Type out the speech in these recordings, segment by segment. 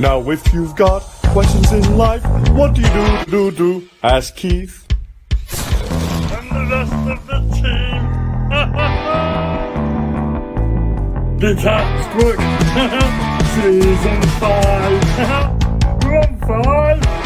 Now if you've got questions in life, what do you do? Ask Keith. And the rest of the team. Detached Work. Season 5. We're on 5.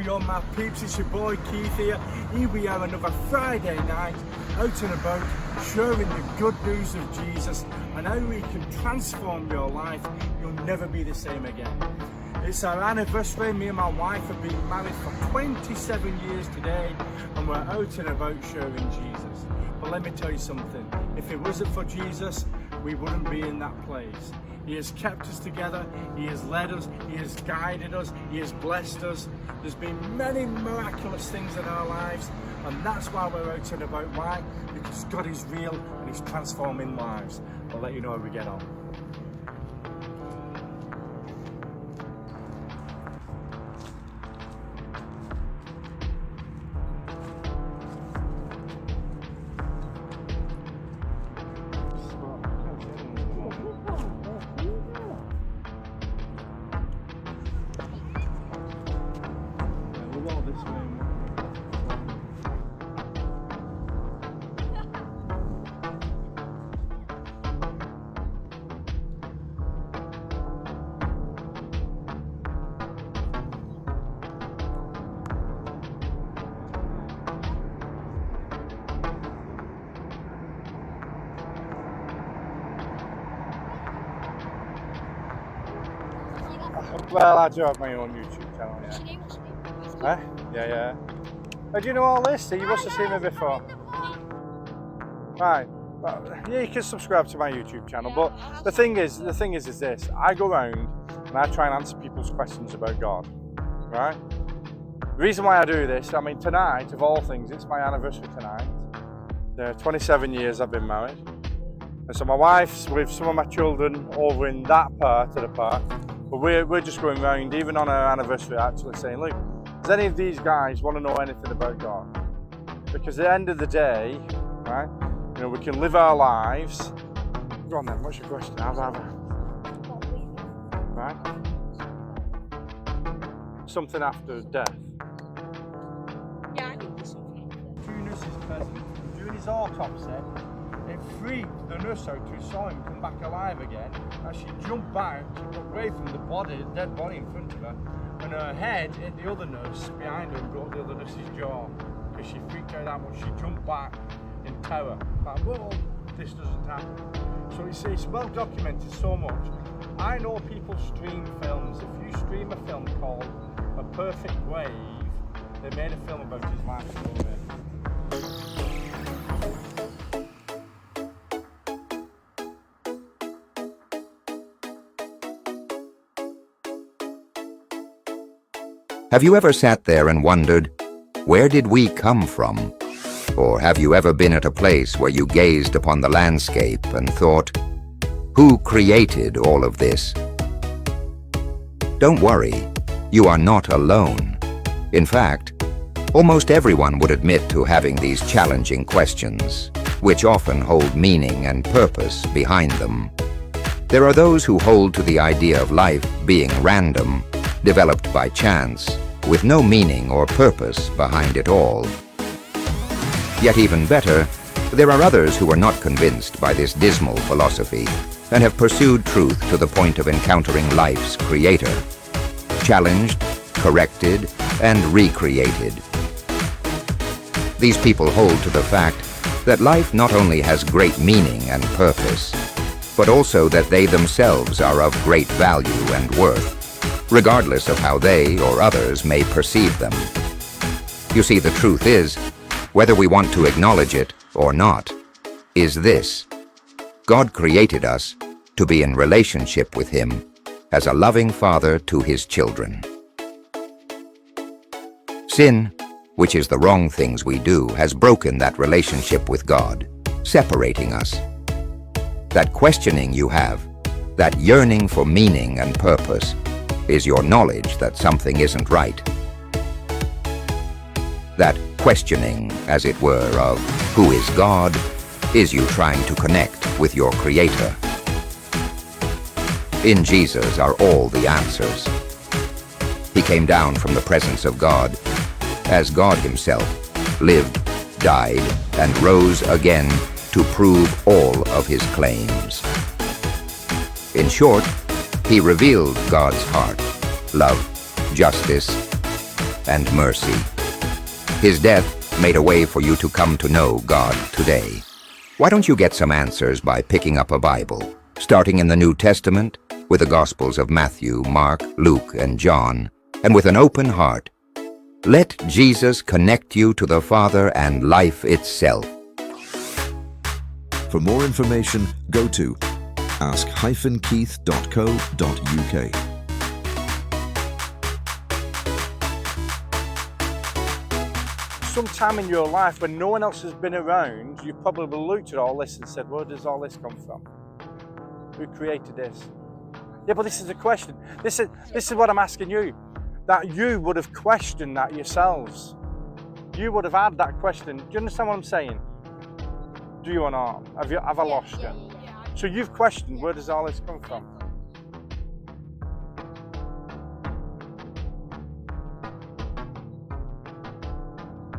Yo, my peeps, it's your boy Keith here. Here we are another Friday night, out and about, sharing the good news of Jesus and how He can transform your life. You'll never be the same again. It's our anniversary. Me and my wife have been married for 27 years today, and we're out and about sharing Jesus. But let me tell you something, if it wasn't for Jesus, we wouldn't be in that place. He has kept us together, He has led us, He has guided us, He has blessed us. There's been many miraculous things in our lives, and that's why we're out and about. Why? Because God is real and He's transforming lives. I'll let you know how we get on. Well, I do have my own YouTube channel, yeah. Yeah. Oh, do you know all this? You must have seen me before. Right. Well, yeah, you can subscribe to my YouTube channel, but the thing is this. I go around and I try and answer people's questions about God, right? The reason why I do this, I mean, tonight, of all things, it's my anniversary tonight. 27 years I've been married. And so my wife's with some of my children over in that part of the park. But we're just going around, even on our anniversary, actually saying, look, does any of these guys want to know anything about God? Because at the end of the day, right, you know, we can live our lives. Go on then, what's your question? Right? Something after death. Yeah, I think there's something after death. Two nurses present, doing his autopsy. It freaked the nurse out who saw him come back alive again, and she jumped back away from the body, the dead body in front of her, and her head hit the other nurse behind her and broke the other nurse's jaw, because she freaked out that much. She jumped back in terror, like, whoa, this doesn't happen. So it's well documented so much. I know people stream films. If you stream a film called A Perfect Wave, they made a film about his life story. Have you ever sat there and wondered, where did we come from? Or have you ever been at a place where you gazed upon the landscape and thought, who created all of this? Don't worry, you are not alone. In fact, almost everyone would admit to having these challenging questions, which often hold meaning and purpose behind them. There are those who hold to the idea of life being random, developed by chance, with no meaning or purpose behind it all. Yet even better, there are others who are not convinced by this dismal philosophy and have pursued truth to the point of encountering life's creator, challenged, corrected, and recreated. These people hold to the fact that life not only has great meaning and purpose, but also that they themselves are of great value and worth, regardless of how they or others may perceive them. You see, the truth is, whether we want to acknowledge it or not, is this: God created us to be in relationship with Him as a loving father to His children. Sin, which is the wrong things we do, has broken that relationship with God, separating us. That questioning you have, that yearning for meaning and purpose, is your knowledge that something isn't right. That questioning, as it were, of who is God, is you trying to connect with your Creator. In Jesus are all the answers. He came down from the presence of God as God Himself, lived, died, and rose again to prove all of His claims. In short, He revealed God's heart, love, justice, and mercy. His death made a way for you to come to know God today. Why don't you get some answers by picking up a Bible, starting in the New Testament with the Gospels of Matthew, Mark, Luke, and John, and with an open heart. Let Jesus connect you to the Father and life itself. For more information, go to ask-keith.co.uk. Sometime in your life when no one else has been around, you've probably looked at all this and said, where does all this come from? Who created this? Yeah, but this is a question. This is what I'm asking you. That you would have questioned that yourselves. You would have had that question. Do you understand what I'm saying? Do you or not? Have I lost you? So you've questioned, where does all this come from?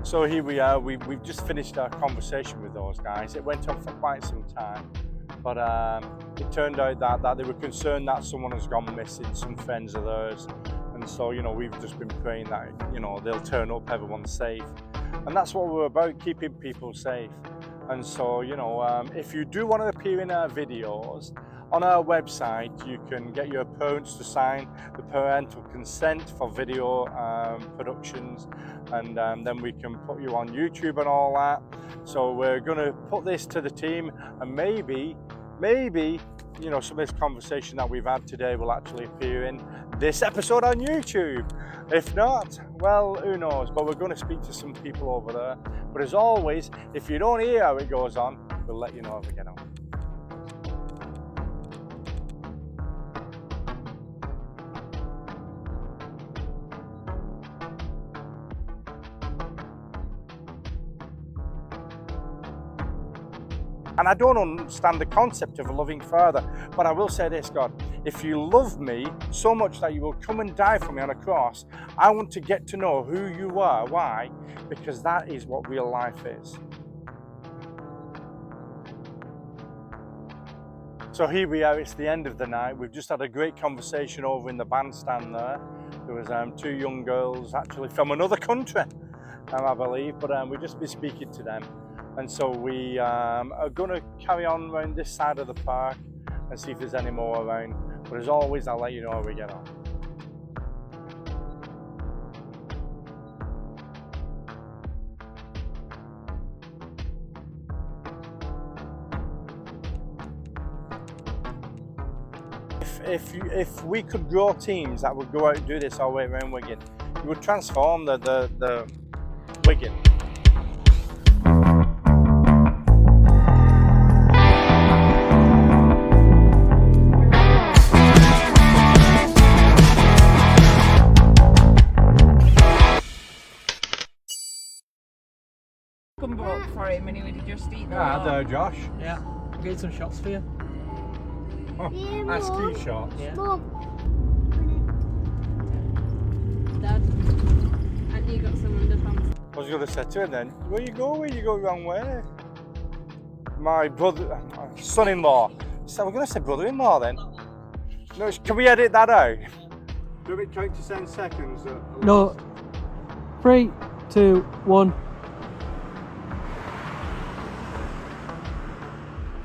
So here we are, we've just finished our conversation with those guys. It went on for quite some time, but it turned out that they were concerned that someone has gone missing, some friends of theirs. And so, we've just been praying that, they'll turn up, everyone's safe. And that's what we're about, keeping people safe. And so, if you do want to appear in our videos, on our website, you can get your parents to sign the parental consent for video productions, and then we can put you on YouTube and all that. So we're going to put this to the team, and maybe, some of this conversation that we've had today will actually appear in this episode on YouTube. If not, well, who knows? But we're going to speak to some people over there. But as always, if you don't hear how it goes on, we'll let you know how we get on. And I don't understand the concept of a loving Father, but I will say this, God, if you love me so much that you will come and die for me on a cross, I want to get to know who you are. Why? Because that is what real life is. So here we are, it's the end of the night. We've just had a great conversation over in the bandstand there. There was two young girls actually from another country, I believe, but we've just been speaking to them. And so we are going to carry on around this side of the park and see if there's any more around. But as always, I'll let you know how we get on. If we could grow teams that would go out and do this all the way around Wigan, it would transform the Wigan. For him and he would just eat them. Ah, there, Josh. Yeah, I'll get some shots for you. Oh, that's key shots. Yeah. Dad, and you got some underpants. I was going to say to him then, where you go the wrong way. My brother, son-in-law. So we're going to say brother-in-law then. No, can we edit that out? Do it count to 10 seconds? No. 3, 2, 1.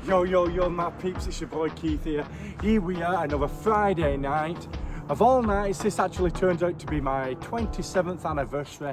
Yo, my peeps, it's your boy Keith here. Here we are, another Friday night. Of all nights, this actually turns out to be my 27th anniversary